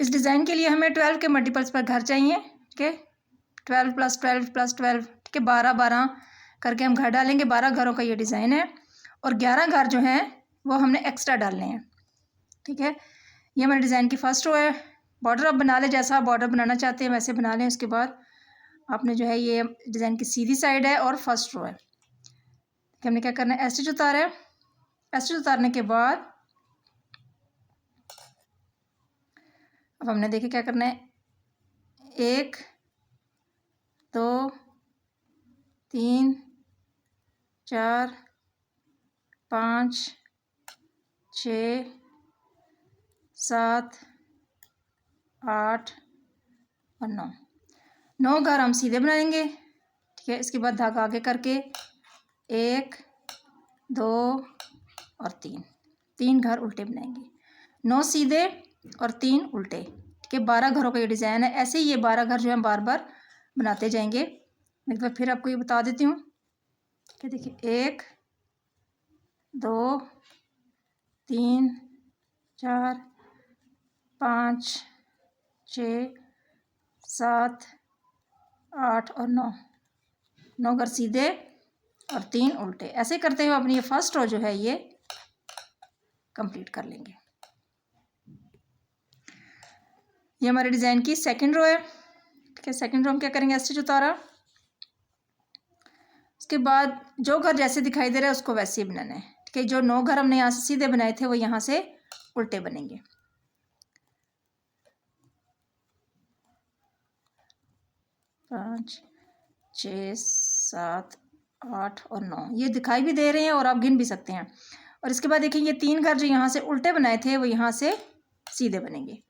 इस डिज़ाइन के लिए हमें 12 के मल्टीपल्स पर घर चाहिए, ठीक है। 12 + 12 + 12, ठीक है, 12 12 करके हम घर डालेंगे। 12 घरों का ये डिज़ाइन है और 11 घर जो हैं वो हमने एक्स्ट्रा डालने हैं, ठीक है। ये हमारे डिज़ाइन की फ़र्स्ट रो है। बॉर्डर आप बना लें, जैसा आप बॉर्डर बनाना चाहते हैं वैसे बना लें। उसके बाद आपने जो है ये डिज़ाइन की सीधी साइड है और फर्स्ट रो है, कि हमने क्या करना है, स्टिच उतारा है। स्टिच उतारने के बाद अब हमने देखिए क्या करना है, 1 2 3 4 5 6 7 8 और 9 घर हम सीधे बनाएंगे, ठीक है। इसके बाद धागा आगे करके 1 2 और 3 घर उल्टे बनाएंगे। 9 सीधे और 3 उल्टे, ठीक है। 12 घरों का ये डिज़ाइन है। ऐसे ही ये 12 घर जो है बार बार बनाते जाएंगे। एक बार फिर आपको ये बता देती हूँ कि देखिए 1 2 3 4 5 6 7 8 और 9 घर सीधे और 3 उल्टे। ऐसे करते हुए अपनी ये फर्स्ट रो जो है ये कंप्लीट कर लेंगे। ये हमारे डिज़ाइन की सेकंड रो है, ठीक है। सेकंड रो हम क्या करेंगे, स्टिच उतारा। उसके बाद जो घर जैसे दिखाई दे रहा है उसको वैसे ही बनाना है, ठीक है। जो 9 घर हमने यहाँ से सीधे बनाए थे वो यहाँ से उल्टे बनेंगे। 5 6 7 8 और 9 ये दिखाई भी दे रहे हैं और आप गिन भी सकते हैं। और इसके बाद देखिए ये 3 घर जो यहाँ से उल्टे बनाए थे वो यहाँ से सीधे बनेंगे,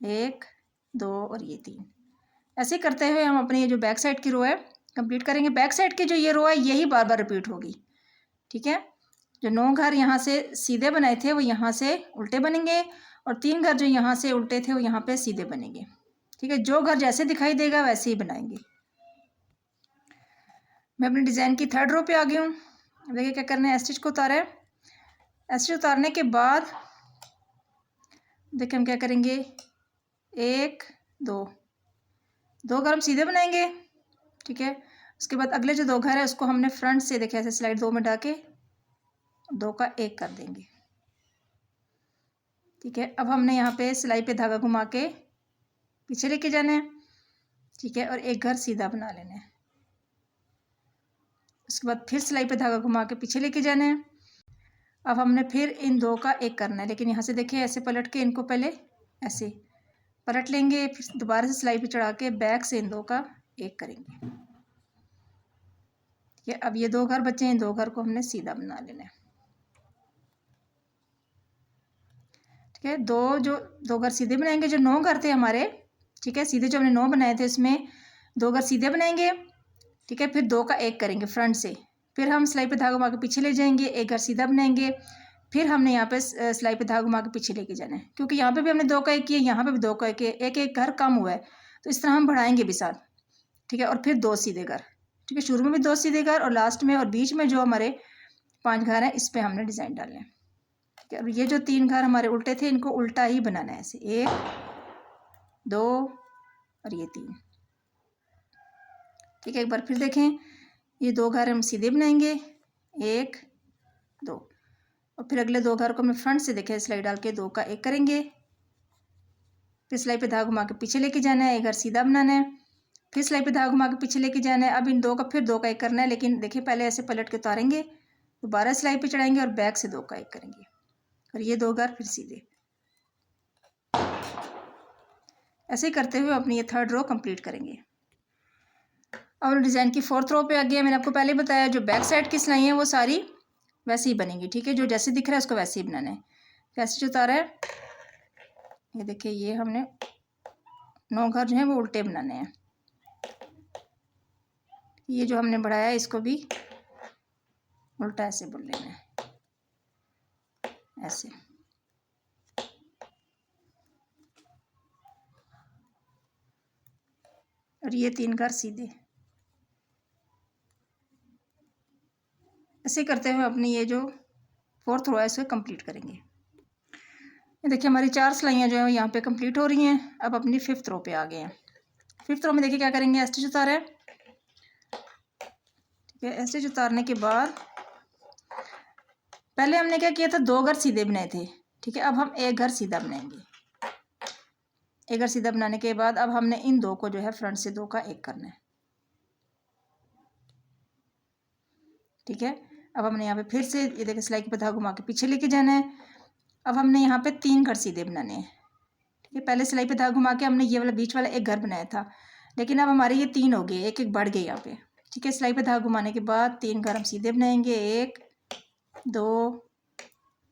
1 2 और ये 3। ऐसे करते हुए हम अपनी ये जो बैक साइड की रो है कंप्लीट करेंगे। बैक साइड की जो ये रो है यही बार बार रिपीट होगी, ठीक है। जो 9 घर यहाँ से सीधे बनाए थे वो यहाँ से उल्टे बनेंगे और 3 घर जो यहाँ से उल्टे थे वो यहाँ पे सीधे बनेंगे, ठीक है। जो घर जैसे दिखाई देगा वैसे ही बनाएंगे। मैं अपने डिज़ाइन की थर्ड रो पे आ गई हूँ। देखिए क्या करना है, स्टिच को उतारा है। स्टिच उतारने के बाद देखिए हम क्या करेंगे, 1 2 घर हम सीधे बनाएंगे, ठीक है। उसके बाद अगले जो 2 घर है उसको हमने फ्रंट से देखिए ऐसे स्लाइड 2 में डाके 2 का 1 कर देंगे, ठीक है। अब हमने यहाँ पे सिलाई पे धागा घुमा के पीछे लेके जाना है, ठीक है, और एक घर सीधा बना लेना है। उसके बाद फिर सिलाई पे धागा घुमा के पीछे लेके जाना है। अब हमने फिर इन 2 का 1 करना है, लेकिन यहाँ से देखिए ऐसे पलट के इनको पहले ऐसे पलट लेंगे, फिर दोबारा से सिलाई पे चढ़ा के बैक से इन 2 का 1 करेंगे, ठीक है। अब ये 2 घर बचे हैं, इन 2 घर को हमने सीधा बना लेना है, ठीक है। 2 घर सीधे बनाएंगे। जो 9 घर थे हमारे, ठीक है, सीधे जो हमने 9 बनाए थे उसमें 2 घर सीधे बनाएंगे, ठीक है। फिर 2 का 1 करेंगे फ्रंट से, फिर हम सिलाई पे धागा घुमा के पीछे ले जाएंगे, एक घर सीधा बनाएंगे, फिर हमने यहाँ पे सिलाई पे धागा घुमा के पीछे लेके जाना है, क्योंकि यहाँ पे भी हमने 2 का 1 किया, यहाँ पे भी 2 का 1 किया, एक एक घर कम हुआ है, तो इस तरह हम बढ़ाएंगे भी साथ, ठीक है। और फिर 2 सीधे घर, ठीक है। शुरू में भी 2 सीधे घर और लास्ट में और बीच में जो हमारे 5 घर हैं इस पर हमने डिज़ाइन डालना है, ठीक है। और ये जो 3 घर हमारे उल्टे थे इनको उल्टा ही बनाना है, ऐसे 1 2 और ये 3, ठीक है। एक बार फिर देखें, ये 2 घर हम सीधे बनाएंगे, 1 2, और फिर अगले 2 घर को हमने फ्रंट से देखें सिलाई डाल के 2 का 1 करेंगे, फिर सिलाई पे धागा घुमा के पीछे लेके जाना है, एक घर सीधा बनाना है, फिर सिलाई पे धागा घुमा के पीछे लेके जाना है। अब इन 2 का फिर 2 का 1 करना है, लेकिन देखिए पहले ऐसे पलट के उतारेंगे, दोबारा सिलाई पे चढ़ाएंगे और बैक से 2 का 1 करेंगे, और ये 2 घर फिर सीधे। ऐसे ही करते हुए अपनी ये थर्ड रो कंप्लीट करेंगे। और डिज़ाइन की फोर्थ रो पे आ गया। मैंने आपको पहले बताया जो बैक साइड की सिलाई है वो सारी वैसे ही बनेंगी, ठीक है। जो जैसे दिख रहा है उसको वैसे ही बनाना है। कैसे जो उतारा है, ये देखिए, ये हमने 9 घर जो है वो उल्टे बनाने हैं। ये जो हमने बढ़ाया है इसको भी उल्टा ऐसे बुन लेना है, ऐसे। और ये 3 घर सीधे। ऐसे करते हुए अपनी ये जो फोर्थ रो है इसको कंप्लीट करेंगे। ये देखिए हमारी 4 सिलाइयाँ जो है यहाँ पे कंप्लीट हो रही हैं। अब अपनी 5th रो पे आ गए हैं। 5th रो में देखिए क्या करेंगे, स्टिच उतारे। ठीक है, स्टिच उतारने के बाद पहले हमने क्या किया था, 2 घर सीधे बनाए थे। ठीक है, अब हम एक घर सीधा बनाएंगे। एक घर सीधा बनाने के बाद अब हमने इन 2 को जो है फ्रंट से 2 का एक करना है। ठीक है, अब हमने यहाँ पे फिर से ये देखिए सिलाई की धागा घुमा के पीछे लेके जाना है। अब हमने यहाँ पे 3 घर सीधे बनाने हैं। ठीक है, पहले सिलाई पे धागा घुमा के हमने ये वाला बीच वाला एक घर बनाया था, लेकिन अब हमारे ये 3 हो गए, एक एक बढ़ गए यहाँ पे। ठीक है, सिलाई पे धागा घुमाने के बाद 3 घर हम सीधे बनाएंगे, 1 2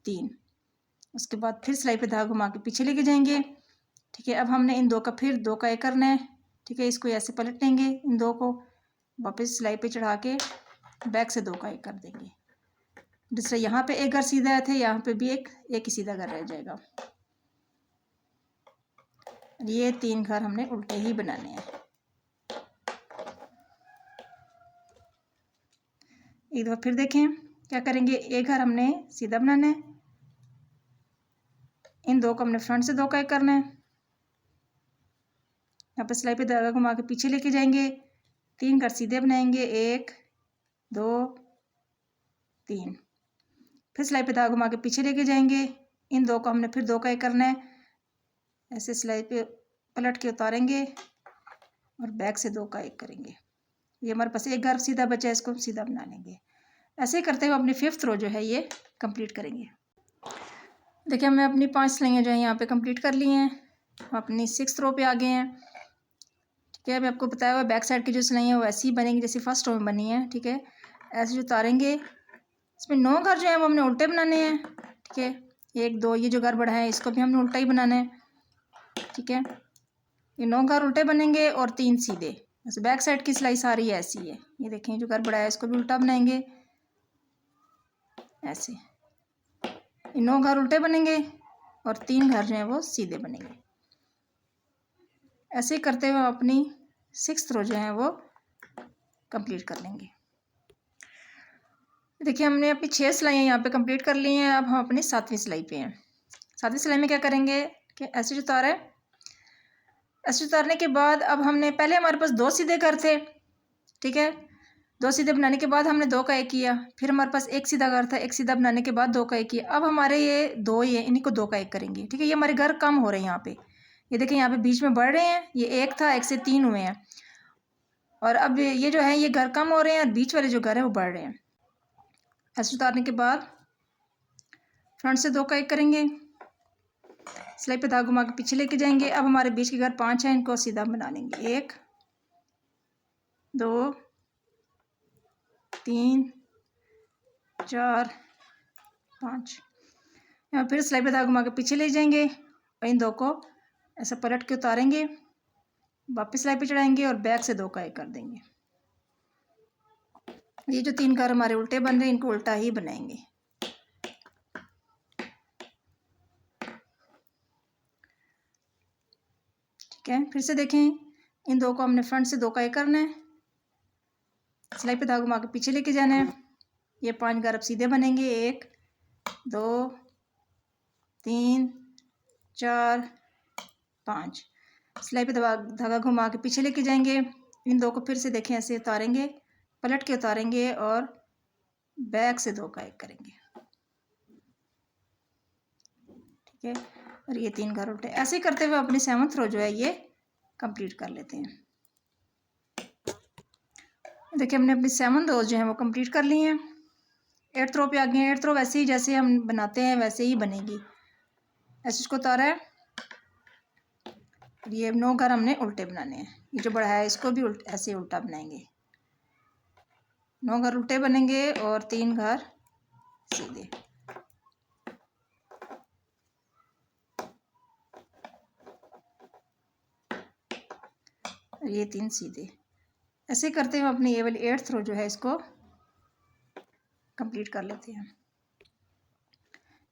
3। उसके बाद फिर सिलाई पे धागा घुमा के पीछे लेके जाएंगे। ठीक है, अब हमने इन 2 का फिर 2 का एक करना है। ठीक है, इसको ऐसे पलट लेंगे, इन 2 को वापस सिलाई पे चढ़ा के बैक से 2 का एक कर देंगे। दूसरा यहाँ पे एक घर सीधा आया था, यहाँ पे भी एक ही सीधा घर रह जाएगा। ये 3 घर हमने उल्टे ही बनाने हैं। एक दफा फिर देखें क्या करेंगे, एक घर हमने सीधा बनाना है, इन 2 को हमने फ्रंट से 2 का एक करना है। यहाँ पे सिलाई पे धागा घुमा के पीछे लेके जाएंगे, 3 घर सीधे बनाएंगे, 1 2 3। फिर सिलाई पे धागा घुमा के पीछे लेके जाएंगे, इन 2 को हमने फिर 2 का एक करना है। ऐसे सिलाई पे पलट के उतारेंगे और बैक से 2 का एक करेंगे। ये हमारे पास एक घर सीधा बचा है, इसको सीधा बना लेंगे। ऐसे करते हुए अपनी 5th रो जो है ये कंप्लीट करेंगे। देखिए हमने अपनी 5 सिलाइयाँ जो है यहाँ पे कंप्लीट कर ली हैं। हम अपनी 6th रो पे आ गए हैं। ठीक है, अभी आपको बताया हुआ बैक साइड की जो सिलाइयाँ हैं वैसी ही बनेंगी जैसे फर्स्ट रो में बनी है। ठीक है, ऐसे जो उतारेंगे, इसमें 9 घर जो है वो हमने उल्टे बनाने हैं। ठीक है, 1 2 ये जो घर बढ़ा है इसको भी हमने उल्टा ही बनाना है। ठीक है, ये 9 घर उल्टे बनेंगे और 3 सीधे। बस बैक साइड की सिलाई सारी ऐसी है। ये देखें जो घर बढ़ा है इसको भी उल्टा बनाएंगे ऐसे। ये 9 घर उल्टे बनेंगे और 3 घर जो है वो सीधे बनेंगे। ऐसे करते हुए अपनी 6th रो जो है वो कंप्लीट कर लेंगे। देखिए हमने अपनी 6 सिलाइयाँ यहाँ पे कंप्लीट कर ली हैं। अब हम अपनी 7वीं सिलाई पे हैं। 7वीं सिलाई में क्या करेंगे कि ऐसे जो उतारा है, ऐसे उतारने के बाद अब हमने पहले हमारे पास 2 सीधे घर थे। ठीक है, 2 सीधे बनाने के बाद हमने 2 का एक किया, फिर हमारे पास एक सीधा घर था, एक सीधा बनाने के बाद 2 का एक किया। अब हमारे ये 2 ही है, इन्हीं को 2 का एक करेंगे। ठीक है, ये हमारे घर कम हो रहे हैं यहाँ पे। ये देखिए यहाँ पे बीच में बढ़ रहे हैं, ये 1 था, 1 से 3 हुए हैं, और अब ये जो है ये घर कम हो रहे हैं और बीच वाले जो घर है वो बढ़ रहे हैं। ऐसे उतारने के बाद फ्रंट से 2 का एक करेंगे, सिलाई पे धागा घुमा के पीछे लेके जाएंगे। अब हमारे बीच के घर 5 हैं, इनको सीधा बना लेंगे, 1 2 3 4 5। यहाँ फिर सिलाई पे धागा घुमा के पीछे ले जाएंगे और इन 2 को ऐसा पलट के उतारेंगे, वापस सिलाई पे चढ़ाएंगे और बैक से 2 का एक कर देंगे। ये जो 3 घर हमारे उल्टे बन रहे हैं इनको उल्टा ही बनाएंगे। ठीक है, फिर से देखें, इन 2 को हमने फ्रंट से 2 का एक करना है, सिलाई पे धागा घुमा के पीछे लेके जाना है। ये 5 घर अब सीधे बनेंगे, 1 2 3 4 5। सिलाई पे धागा घुमा के पीछे लेके जाएंगे, इन 2 को फिर से देखें ऐसे उतारेंगे, पलट के उतारेंगे और बैक से 2 का एक करेंगे। ठीक है, और ये 3 घर उल्टे। ऐसे करते हुए अपनी 7th रो जो है ये कंप्लीट कर लेते हैं। देखिए हमने अपनी 7 रोज जो है वो कंप्लीट कर ली हैं। 8th रो पे आ गए हैं। 8th रो वैसे ही जैसे हम बनाते हैं वैसे ही बनेगी। ऐसे इसको उतारा है, ये 9 घर हमने उल्टे बनाने हैं। ये जो बड़ा है इसको भी ऐसे उल्टा बनाएंगे। 9 घर उल्टे बनेंगे और 3 घर सीधे। ये 3 सीधे। ऐसे करते हुए अपनी ये वाली 8th रो जो है इसको कंप्लीट कर लेते हैं।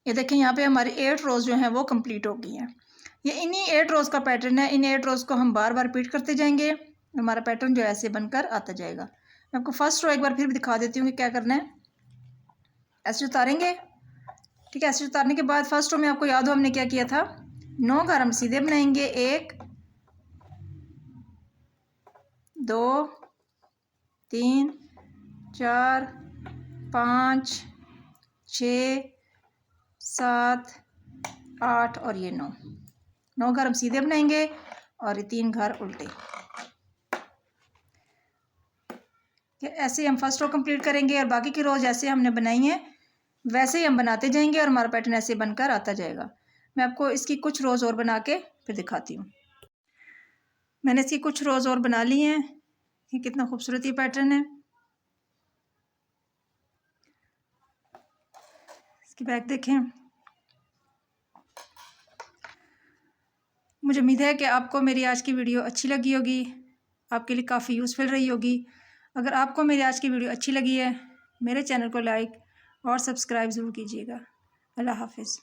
ये देखें यहाँ पे हमारी 8 रोज जो हैं वो कंप्लीट हो गई हैं। ये इन्हीं 8 रोज का पैटर्न है। इन 8 रोज को हम बार बार रिपीट करते जाएंगे, हमारा पैटर्न जो है ऐसे बनकर आता जाएगा। मैं आपको फर्स्ट रो एक बार फिर भी दिखा देती हूँ कि क्या करना है। ऐसे उतारेंगे, ठीक है। ऐसे उतारने के बाद फर्स्ट रो में आपको याद हो हमने क्या किया था, 9 घर हम सीधे बनाएंगे, 1 2 3 4 5 6 7 8 और ये 9 घर हम सीधे बनाएंगे और ये 3 घर उल्टे। ऐसे हम फर्स्ट रो कंप्लीट करेंगे और बाकी की रो जैसे हमने बनाई है वैसे ही हम बनाते जाएंगे और हमारा पैटर्न ऐसे बनकर आता जाएगा। मैं आपको इसकी कुछ रोज़ और बना के फिर दिखाती हूँ। मैंने इसकी कुछ रोज़ और बना ली हैं। ये कितना खूबसूरत ये पैटर्न है। इसकी बैक देखें। मुझे उम्मीद है कि आपको मेरी आज की वीडियो अच्छी लगी होगी, आपके लिए काफ़ी यूज़फुल रही होगी। अगर आपको मेरी आज की वीडियो अच्छी लगी है, मेरे चैनल को लाइक और सब्सक्राइब ज़रूर कीजिएगा। अल्लाह हाफ़िज़।